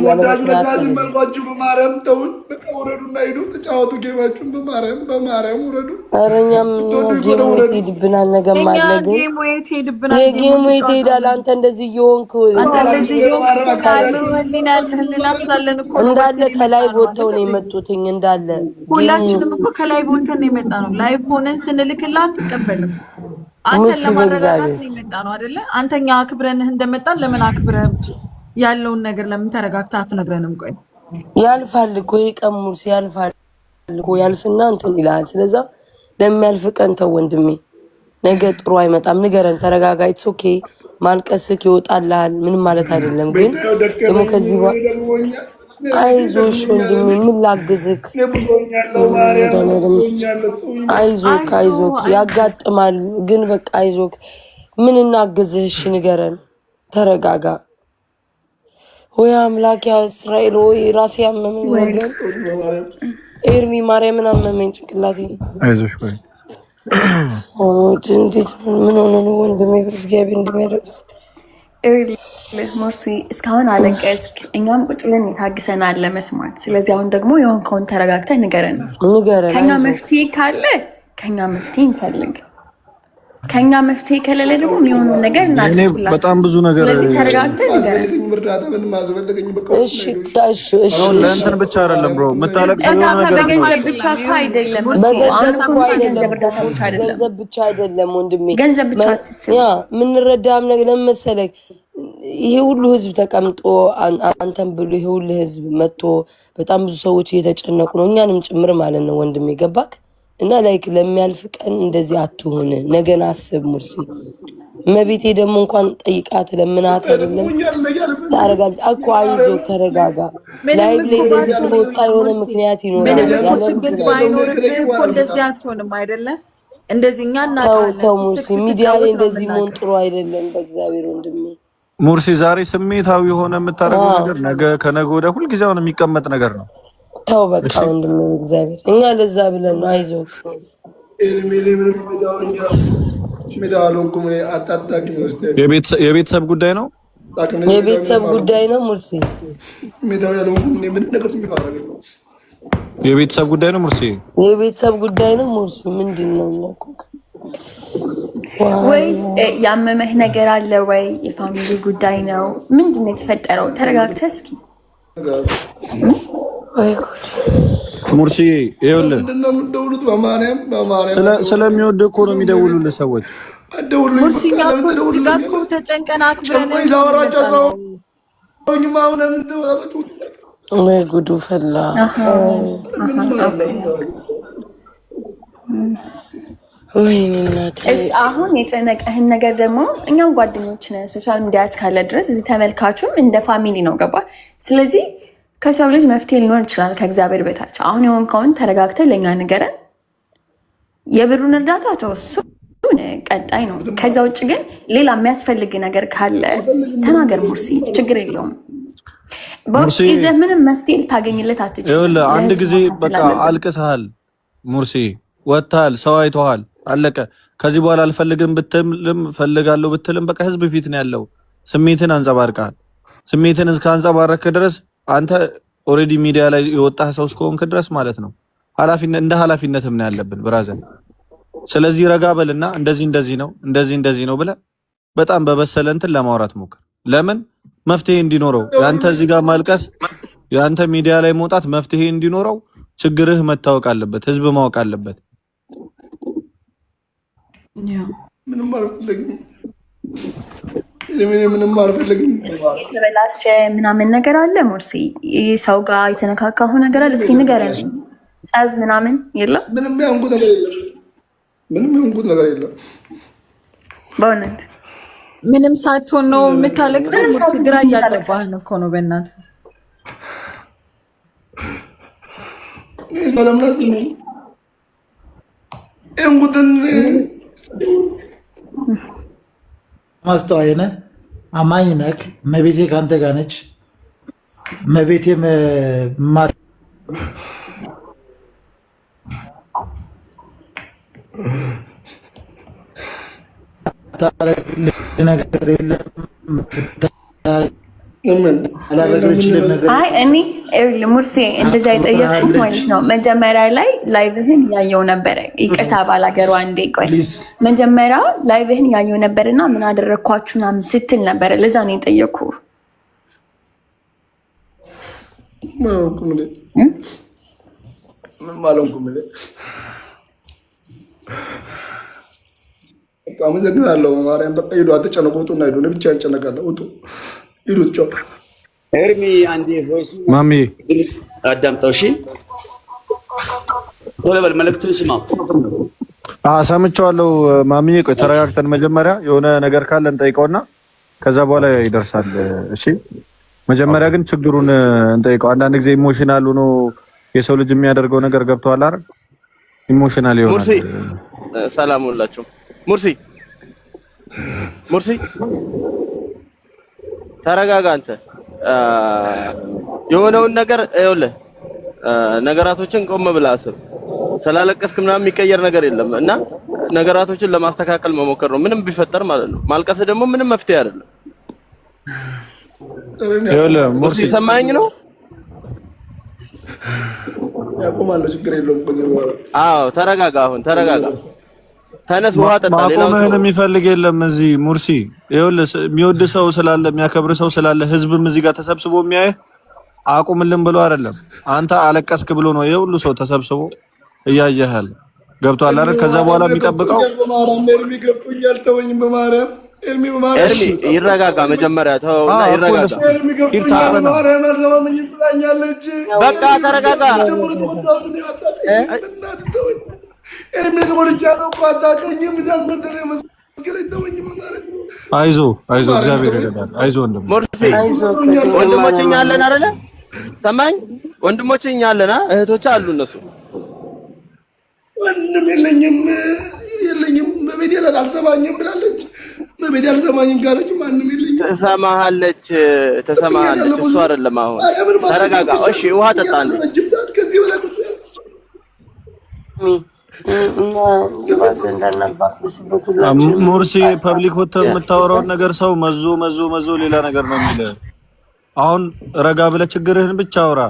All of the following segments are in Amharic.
ያለ ምክንያት ነው መልኳችሁ በማርያም ተውን በቃ ወረዱና ሂዱ ተጫወቱ ጌማችሁን በማርያም ወረዱ አረኛም ጌሙ ይሄድብናል ነገም አለ ግን የጌሙ ይሄዳል አንተ እንደዚህ እየሆንክ እንዳለ ከላይ ቦታው ነው የመጡትኝ እንዳለ ሁላችንም እኮ ከላይ ቦታን ነው የመጣነው ላይቭ ሆነን ስንልክላት ተቀበልም አንተ ለማረጋጋት ነው የመጣነው አይደለ አንተኛ አክብረንህ እንደመጣን ለምን አክብረህ ያለውን ነገር ለምን ተረጋግታ አትነግረንም ቆይ ያልፋል እኮ ይቀሙርስ ያልፋል እኮ ያልፍና እንትን ይላል ስለዚህ ለሚያልፍ ቀን ተው ወንድሜ ነገ ጥሩ አይመጣም ንገረን ተረጋጋ ኢትስ ኦኬ ማልቀስክ ይወጣልሃል ምንም ማለት አይደለም ግን ደግሞ ከዚህ አይዞሽ ወንድሜ ምን ላግዝክ አይዞክ ያጋጥማል ግን በቃ አይዞክ ምን እናግዝህ እሺ ንገረን ተረጋጋ ወይ አምላክ ያ እስራኤል ወይ ራሴ ያመመኝ ነገር ኤርሚ ማርያምን አመመኝ ጭንቅላቴ አይዞሽ ቆይ እንዴት ምን ሆነ ነው ወንድሜ ክርስቲያን እንደሚያደርስ ሞርሲ እስካሁን አለቀስክ እኛም ቁጭ ብለን ታግሰናል ለመስማት ስለዚህ አሁን ደግሞ የሆንከውን ተረጋግተህ ንገረን ከኛ መፍትሄ ካለ ከኛ መፍትሄ እንፈልግ ከኛ መፍትሄ ከሌለ ደግሞ የሚሆነው ነገር እናጥፋለን በጣም ብዙ ነገር ስለዚህ ተረጋግተህ ንገረን እሺ ለእንትን ብቻ አይደለም ብሮ መታለቅሰው ነገር ገንዘብ ብቻ እኮ አይደለም ገንዘብ ብቻ አይደለም ወንድሜ ገንዘብ ብቻ አትስብ ያ ምን ረዳም ነገር ለመሰለክ ይሄ ሁሉ ህዝብ ተቀምጦ አንተም ብሎ ይሄ ሁሉ ህዝብ መጥቶ በጣም ብዙ ሰዎች እየተጨነቁ ነው እኛንም ጭምር ማለት ነው ወንድሜ ገባክ እና ላይክ ለሚያልፍ ቀን እንደዚህ አትሆን ነገን አስብ ሙርሲ መቤቴ ደግሞ እንኳን ጠይቃት ለምናት አይደለም ታረጋግ እኮ አይዞህ ተረጋጋ ላይቭ ላይ እንደዚህ ስለወጣ የሆነ ምክንያት ይኖራል ያለ ችግር ባይኖርም እኮ እንደዚህ አትሆንም አይደለ እንደዚህኛ እናቃለን ተው ሙርሲ ሚዲያ ላይ እንደዚህ ሞን ጥሩ አይደለም በእግዚአብሔር ወንድሜ ሙርሲ ዛሬ ስሜታዊ ሆነ የምታረገው ነገር ነገ ከነገ ወዲያ ሁሉ ጊዜ አሁን የሚቀመጥ ነገር ነው ተው በቃ ወንድሜ እግዚአብሔር እኛ ለዛ ብለን ነው አይዞህ የቤተሰብ ጉዳይ ነው የቤተሰብ ጉዳይ ነው ሙርሲ የቤተሰብ ጉዳይ ነው ሙርሲ የቤተሰብ ጉዳይ ነው ሙርሲ ምንድነው ነው ወይስ ያመመህ ነገር አለ ወይ የፋሚሊ ጉዳይ ነው ምንድነው የተፈጠረው ተረጋግተህ እስኪ ወይ ጉድ ሙርሲ ይኸውልህ ስለሚወድ እኮ ነው የሚደውሉልህ ሰዎች ሙርሲኛ እኮ ተጨንቀን አክብረን ወይ ጉዱ ፈላ ወይኔ እናቴ እሺ አሁን የጨነቀህን ነገር ደግሞ እኛም ጓደኞች ነን ሶሻል ሚዲያ እስካለ ድረስ እዚህ ተመልካቹም እንደ ፋሚሊ ነው ገባ ስለዚህ ከሰው ልጅ መፍትሄ ሊኖር ይችላል ከእግዚአብሔር በታች አሁን የሆንከውን ተረጋግተህ ለኛ ንገረን የብሩን እርዳታ ተወሱ ቀጣይ ነው ከዛ ውጭ ግን ሌላ የሚያስፈልግ ነገር ካለ ተናገር ሙርሲ ችግር የለውም በውስጥ ይዘህ ምንም መፍትሄ ልታገኝለት አትችልም ይኸውልህ አንድ ጊዜ በቃ አልቅሰሃል ሙርሲ ወጥተሃል ሰው አይተዋል አለቀ ከዚህ በኋላ አልፈልግም ብትልም ፈልጋለሁ ብትልም በቃ ህዝብ ፊት ነው ያለው ስሜትን አንጸባርቃል ስሜትን እስካንጸባረክ ድረስ አንተ ኦሬዲ ሚዲያ ላይ የወጣህ ሰው እስከሆንክ ድረስ ማለት ነው ኃላፊነት እንደ ኃላፊነትም ነው ያለብን ብራዘር ስለዚህ ረጋ በልና እንደዚህ ነው ብለ በጣም በበሰለ እንትን ለማውራት ሞክር ለምን መፍትሄ እንዲኖረው ያንተ እዚህ ጋር ማልቀስ ያንተ ሚዲያ ላይ መውጣት መፍትሄ እንዲኖረው ችግርህ መታወቅ አለበት ህዝብ ማወቅ አለበት ምንም አልፈልግም የተበላሸ ምናምን ነገር አለ ሙርሲ ሰው ጋር የተነካካሁ ነገር አለ እስኪ ንገረን ጸብ ምናምን የለም ምንም ያንኩት ነገር የለም በእውነት ምንም ሳትሆን ነው የምታለቅሰው ሙርሲ ግራ እያገባህን እኮ ነው በእናትህ ማስተዋይ ነህ አማኝ ነህ መቤቴ ካንተ ጋር ነች መቤቴ ነገር የለም አይ እኔ ሙርሴ እንደዛ የጠየቅኩት ማለት ነው። መጀመሪያ ላይ ላይቭህን ያየው ነበረ። ይቅርታ ባላገሩ አንዴ ቆይ። መጀመሪያ ላይቭህን ያየው ነበርና ምን አደረኳችሁ ምናምን ስትል ነበረ። ለዛ ነው የጠየቅኩ። ምን ማለንኩም እኔ አመሰግናለሁ። ማርያም በቃ ሂዱ፣ አትጨነቁ። ውጡና ሂዱ። እኔ ብቻ እንጨነቃለሁ። ውጡ፣ ሂዱ። ቻው። ኤርሚ አንዴ ቮይስ ማሚ አዳምጠው። እሺ ቶሎ በል፣ መልዕክቱን ስማው። ሰምቼዋለሁ ማሚዬ። ቆይ ተረጋግተን መጀመሪያ የሆነ ነገር ካለ እንጠይቀውና ከዛ በኋላ ይደርሳል። እሺ መጀመሪያ ግን ችግሩን እንጠይቀው። አንዳንድ ጊዜ ኢሞሽናል ሆኖ የሰው ልጅ የሚያደርገው ነገር ገብቷል አይደል? ኢሞሽናል ይሆናል። ሙርሲ ሰላም ሁላችሁ። ሙርሲ ተረጋጋ። አንተ የሆነውን ነገር ይኸውልህ፣ ነገራቶችን ቆም ብለህ አስብ። ስላለቀስክ ምናምን የሚቀየር ነገር የለም እና ነገራቶችን ለማስተካከል መሞከር ነው፣ ምንም ቢፈጠር ማለት ነው። ማልቀስ ደግሞ ምንም መፍትሄ አይደለም። ይኸውልህ ሙርሲ ሰማኸኝ ነው? ያቆማለሁ፣ ችግር የለውም። በዚህ በኋላ አዎ ተረጋጋ። አሁን ተረጋጋ። ተነስ፣ ውሃ ጠጣ። ማቆምህን የሚፈልግ የለም እዚህ ሙርሲ። ይኸውልህ የሚወድ ሰው ስላለ የሚያከብር ሰው ስላለ ህዝብም እዚህ ጋር ተሰብስቦ የሚያይ አቁምልን ብሎ አይደለም። አንተ አለቀስክ ብሎ ነው ይሄ ሁሉ ሰው ተሰብስቦ እያየሃል። ገብቶሃል አይደል? ከዛ በኋላ የሚጠብቀው ኤርሚ ገብቶኛል። ተወኝም በማርያም ኤርሚ፣ በማርያም ኤርሚ ይረጋጋ። መጀመሪያ ተውና ይረጋጋ። ኤርሚ ገብቶኛል። በማርያም አልሰማኝም ብላኛለች። በቃ ተረጋጋ። ኤርሚ ተቆልቻለሁ እኮ አታውቅኝም። እንዳትመደለ መስከረኝ። ተወኝም በማርያም። አይዞህ እግዚአብሔር ይረዳል። አይዞህ ወንድም ሙርሲ፣ ወንድሞች እኛ አለን አይደለ? ሰማኝ። ወንድሞች እኛ አለና እህቶች አሉ። እነሱ ወንድም የለኝም። በቤቴ አልሰማኝም ብላለች። በቤቴ አልሰማኝም ካለች ማንም የለኝም። ትሰማሃለች። እሱ አይደለም። አሁን ተረጋጋ። እሺ ውሃ ጠጣ። ረጅም ሰዓት ከዚህ በላይ ቁጭ ያለች ሙርሲ ፐብሊክ ወጥተህ የምታወራውን ነገር ሰው መዞ ሌላ ነገር ነው የሚልህ። አሁን ረጋ ብለህ ችግርህን ብቻ አውራ።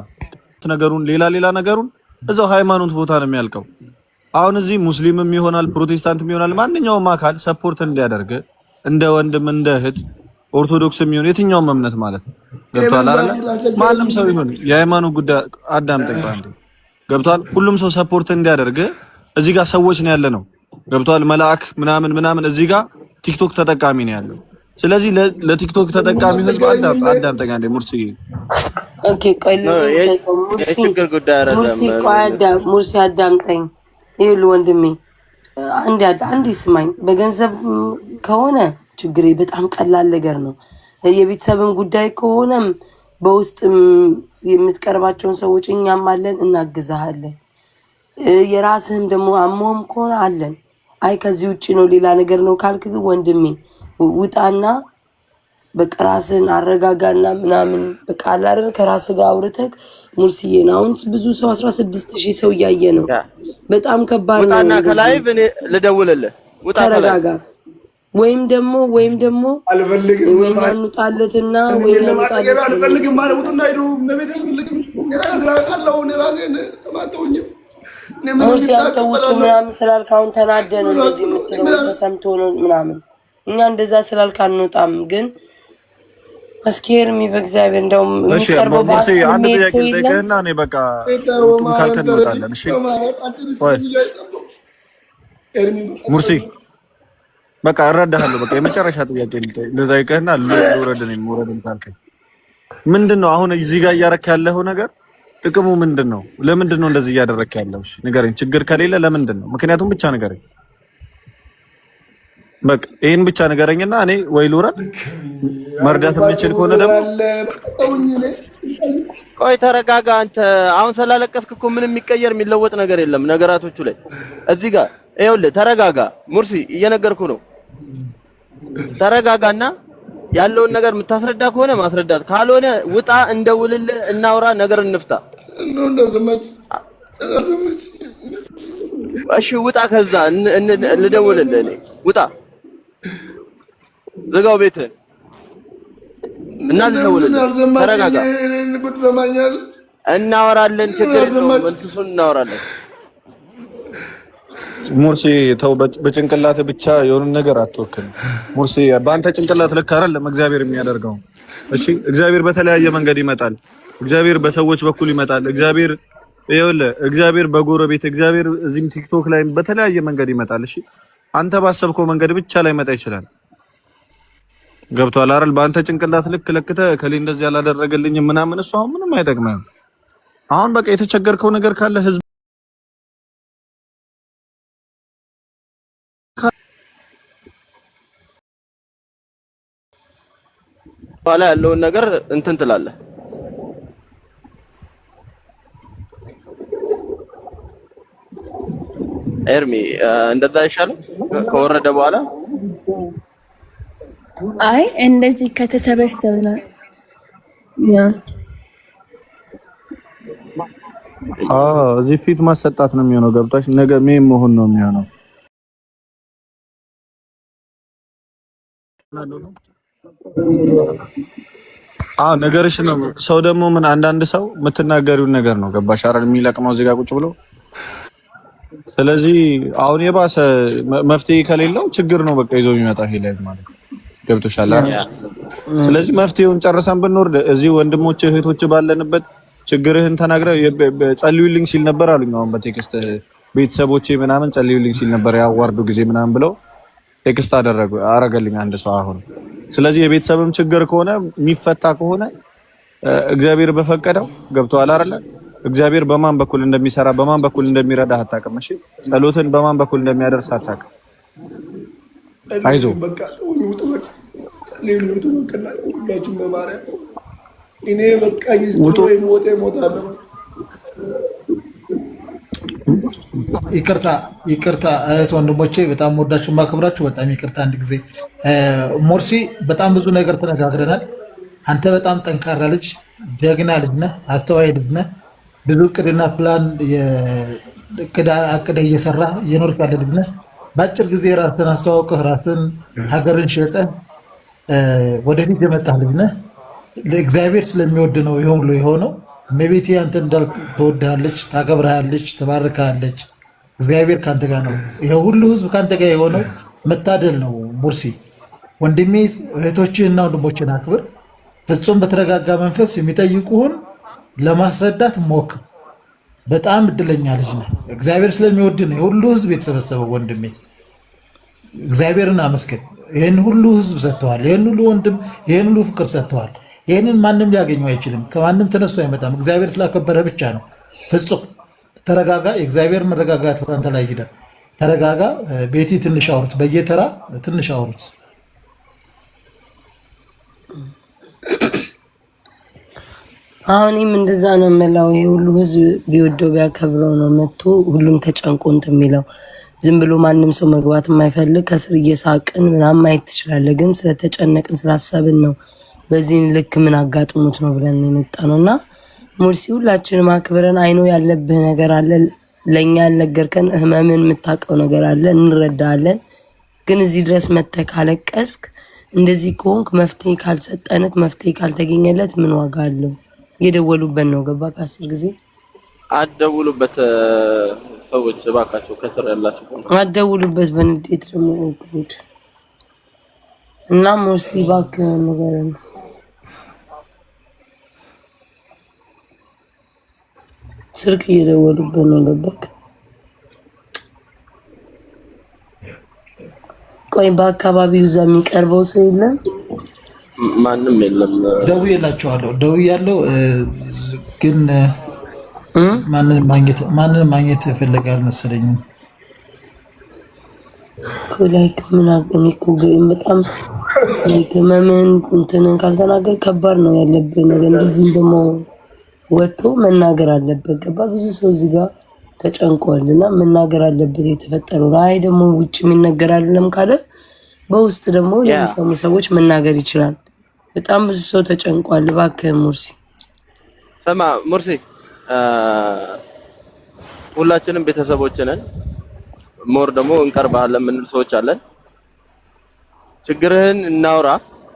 ነገሩን ሌላ ነገሩን እዛው ሃይማኖት ቦታ ነው የሚያልቀው። አሁን እዚህ ሙስሊምም ይሆናል ፕሮቴስታንትም ይሆናል ማንኛውም አካል ሰፖርት እንዲያደርግ እንደ ወንድም እንደ እህት ኦርቶዶክስም ይሁን የትኛውም እምነት ማለት ነው። ገብቷል አይደል? ማንም ሰው ይሁን የሃይማኖት ጉዳይ አዳምጠኝ አንዴ። ገብቷል? ሁሉም ሰው ሰፖርት እንዲያደርግ እዚህ ጋር ሰዎች ነው ያለነው። ገብቷል? መልአክ ምናምን እዚህ ጋር ቲክቶክ ተጠቃሚ ነው ያለው። ስለዚህ ለቲክቶክ ተጠቃሚ ህዝብ አዳምጠኝ አንዴ ሙርሲ። ኦኬ ቆይ ሙርሲ አዳምጠኝ። ይኸውልህ ወንድሜ አንዴ ስማኝ። በገንዘብ ከሆነ ችግሬ በጣም ቀላል ነገር ነው። የቤተሰብን ጉዳይ ከሆነም በውስጥ የምትቀርባቸውን ሰዎች እኛም አለን፣ እናግዛሃለን። የራስህም ደግሞ አሞህም ከሆነ አለን። አይ ከዚህ ውጭ ነው ሌላ ነገር ነው ካልክ ግን ወንድሜ ውጣና በቃ ራስህን አረጋጋና ምናምን በቃ አላደር ከራስህ ጋር አውርተህ ሙርሲዬን። አሁን ብዙ ሰው 16,000 ሰው እያየ ነው። በጣም ከባድ ነው። ውጣና ከላይቭ እኔ ልደውልልህ። ውጣ ተረጋጋ። ወይም ደግሞ አልፈልግም ወይ ማንጣለትና ወይ ለማጠገብ አልፈልግም ማለት ውጡና ሂዱ። በቤት አልፈልግም። እራሳለሁ ራሴን ተማተውኝ ሙርሲ አንተ ውጡ ምናምን ስላልክ አሁን ተናደህ ነው እንደዚህ የምትለው ተሰምቶ ነው ምናምን። እኛ እንደዛ ስላልክ አንወጣም ግን አስኬርሚ በእግዚአብሔር እንደውም የሚቀርበው ሙርሲ አንድ ጥያቄ ልጠይቅህና እኔ በቃ ካልከን እንወጣለን። እሺ ወይ ሙርሲ በቃ እረዳሃለሁ። በቃ የመጨረሻ ጥያቄ ልጠይቅህና ልውረድን ካልከኝ ምንድነው አሁን እዚህ ጋር እያረክ ያለው ነገር ጥቅሙ ምንድነው? ለምንድነው እንደዚህ እያደረክ ያለው? እሺ ንገረኝ። ችግር ከሌለ ለምንድነው? ምክንያቱም ብቻ ንገረኝ። በቃ ይሄን ብቻ ንገረኝና እኔ ወይ ልውረድ መርዳት የምችል ከሆነ ደግሞ ቆይ ተረጋጋ። አንተ አሁን ስላለቀስክ እኮ ምንም የሚቀየር የሚለወጥ ነገር የለም ነገራቶቹ ላይ እዚህ ጋር ይኸውልህ ተረጋጋ። ሙርሲ እየነገርኩ ነው። ተረጋጋና ያለውን ነገር የምታስረዳ ከሆነ ማስረዳት፣ ካልሆነ ውጣ፣ እንደውልልህ፣ እናውራ፣ ነገር እንፍታ። እሺ ውጣ። ከዛ ልደውልልህ እኔ። ውጣ፣ ዝጋው ቤትህን። እና ልደውልልህ። ተረጋጋ። እናወራለን። ችግር የለውም። መልሱን እናወራለን። ሙርሲ ተው፣ በጭንቅላት ብቻ የሆነ ነገር አትወክል። ሙርሲ በአንተ ጭንቅላት ልክ አይደለም እግዚአብሔር የሚያደርገው። እሺ እግዚአብሔር በተለያየ መንገድ ይመጣል። እግዚአብሔር በሰዎች በኩል ይመጣል። እግዚአብሔር በጎረቤት እግዚአብሔር እዚህም ቲክቶክ ላይ በተለያየ መንገድ ይመጣል። እሺ አንተ ባሰብከው መንገድ ብቻ ላይ መጣ ይችላል። ገብቷል አይደል? በአንተ ጭንቅላት ልክ ለክተህ ከሌ እንደዚህ ያላደረገልኝም ምናምን እሱ አሁን ምንም አይጠቅምም። አሁን በቃ የተቸገርከው ነገር ካለ ህዝብ ኋላ ያለውን ነገር እንትን ትላለህ። ኤርሚ እንደዛ አይሻልም? ከወረደ በኋላ አይ እንደዚህ ከተሰበሰብን እዚህ ፊት ማሰጣት ነው የሚሆነው። ገብታሽ ነገ ምን መሆን ነው የሚሆነው? ነገርሽ ነው። ሰው ደግሞ ምን አንዳንድ ሰው የምትናገሪውን ነገር ነው ገባሽ አይደል የሚለቅመው እዚህ ጋር ቁጭ ብሎ። ስለዚህ አሁን የባሰ መፍትሄ ከሌለው ችግር ነው በቃ ይዞ የሚመጣ ሄላይ ማለት ገብቶሻል አይደል? ስለዚህ መፍትሄውን ጨርሰን ብንወርድ እዚህ ወንድሞች እህቶች ባለንበት ችግርህን ተናግረ ጸልዩልኝ ሲል ነበር አሉኝ። አሁን በቴክስት ቤተሰቦቼ ምናምን ጸልዩልኝ ሲል ነበር ያዋርዱ ጊዜ ምናምን ብለው ቴክስት አረገልኝ አንድ ሰው አሁን። ስለዚህ የቤተሰብም ችግር ከሆነ የሚፈታ ከሆነ እግዚአብሔር በፈቀደው ገብቶሃል አይደል? እግዚአብሔር በማን በኩል እንደሚሰራ በማን በኩል እንደሚረዳ አታውቅም። እሺ ጸሎትን በማን በኩል እንደሚያደርስ አታውቅም። አይዞህ በቃ ውጡ በቃ ሌሎቹ በቃ ሁላችሁም በማርያም እኔ በቃ ይስጥሮ ሞታለሁ። ይቅርታ እህት ወንድሞቼ፣ በጣም ወዳችሁ ማክብራችሁ፣ በጣም ይቅርታ። አንድ ጊዜ ሙርሲ በጣም ብዙ ነገር ተነጋግረናል። አንተ በጣም ጠንካራ ልጅ፣ ጀግና ልጅ ነህ፣ አስተዋይ ልጅ ነህ። ብዙ እቅድና ፕላን አቅደህ እየሰራ እየኖርክ ያለ ልጅ ነህ። በአጭር ጊዜ ራስን አስተዋውቀህ ራስን ሀገርን ሸጠህ ወደፊት የመጣህ ልጅ ነህ። ለእግዚአብሔር ስለሚወድ ነው ይሄ ሁሉ የሆነው። እመቤቴ አንተ እንዳልክ ትወድሃለች፣ ታከብርሃለች፣ ትባርክሃለች። እግዚአብሔር ካንተ ጋር ነው። ይሄ ሁሉ ህዝብ ካንተ ጋር የሆነው መታደል ነው። ሙርሲ ወንድሜ፣ እህቶችህና ወንድሞችን አክብር። ፍጹም በተረጋጋ መንፈስ የሚጠይቁህን ለማስረዳት ሞክር። በጣም እድለኛ ልጅ ነህ። እግዚአብሔር ስለሚወድ ነው የሁሉ ህዝብ የተሰበሰበው። ወንድሜ እግዚአብሔርን አመስግን። ይህን ሁሉ ህዝብ ሰጥተዋል። ይህን ሁሉ ወንድም፣ ይህን ሁሉ ፍቅር ሰጥተዋል። ይህንን ማንም ሊያገኘው አይችልም። ከማንም ተነስቶ አይመጣም። እግዚአብሔር ስላከበረ ብቻ ነው። ፍጹም ተረጋጋ። የእግዚአብሔር መረጋጋት አንተ ላይ ይደር። ተረጋጋ። ቤቲ ትንሽ አውሩት፣ በየተራ ትንሽ አውሩት። አሁንም እንደዛ ነው የምለው። ይሄ ሁሉ ህዝብ ቢወደው ቢያከብረው ነው መጥቶ ሁሉም ተጨንቆ እንትን የሚለው። ዝም ብሎ ማንም ሰው መግባት የማይፈልግ ከስር እየሳቅን ምናምን ማየት ትችላለህ። ግን ስለተጨነቅን ስላሰብን ነው በዚህ ልክ ምን አጋጥሞት ነው ብለን የመጣ ነው። እና ሙርሲ ሁላችንም አክብረን አይኖ ያለብህ ነገር አለ፣ ለእኛ ያልነገርከን ህመምን የምታውቀው ነገር አለ፣ እንረዳለን። ግን እዚህ ድረስ መተህ ካለቀስክ እንደዚህ ከሆንክ መፍትሄ ካልሰጠንክ መፍትሄ ካልተገኘለት ምን ዋጋ አለው? እየደወሉበት ነው ገባ። ከ10 ጊዜ አደውሉበት ሰዎች እባካቸው፣ ከስር ያላችሁ አደውሉበት። በንዴት ደግሞ ጉድ እና ሙርሲ እባክህ ንገረን። ስልክ እየደወሉበት ነው ገባክ። ቆይ በአካባቢው እዛ የሚቀርበው ሰው የለም? ማንም የለም። ደውዬላቸዋለሁ፣ ደውያለሁ። ግን ማንን ማግኘት ይፈልጋል መሰለኝ። ላይክ ምን አገኝ እኮ ግን በጣም ህመምን እንትንን ካልተናገር ከባድ ነው ያለብህ ነገር። እንደዚህ ደግሞ ወጥቶ መናገር አለበት ገባ። ብዙ ሰው እዚህ ጋር ተጨንቋልና መናገር አለበት የተፈጠረው። አይ ደግሞ ውጭ የሚነገራል ለም ካለ በውስጥ ደግሞ ለሚሰሙ ሰዎች መናገር ይችላል። በጣም ብዙ ሰው ተጨንቋል። እባክህ ሙርሲ ሰማ። ሙርሲ ሁላችንም ቤተሰቦች ነን። ሞር ደግሞ እንቀርባለን የምንል ሰዎች አለን። ችግርህን እናውራ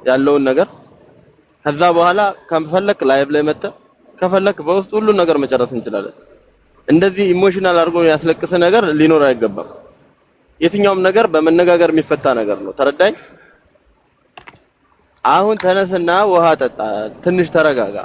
ያለውን ነገር ከዛ በኋላ ከፈለክ ላይቭ ላይ መተህ ከፈለክ በውስጥ ሁሉ ነገር መጨረስ እንችላለን። እንደዚህ ኢሞሽናል አድርጎ ያስለቅስ ነገር ሊኖር አይገባም። የትኛውም ነገር በመነጋገር የሚፈታ ነገር ነው። ተረዳኝ? አሁን ተነስና ውሃ ጠጣ፣ ትንሽ ተረጋጋ።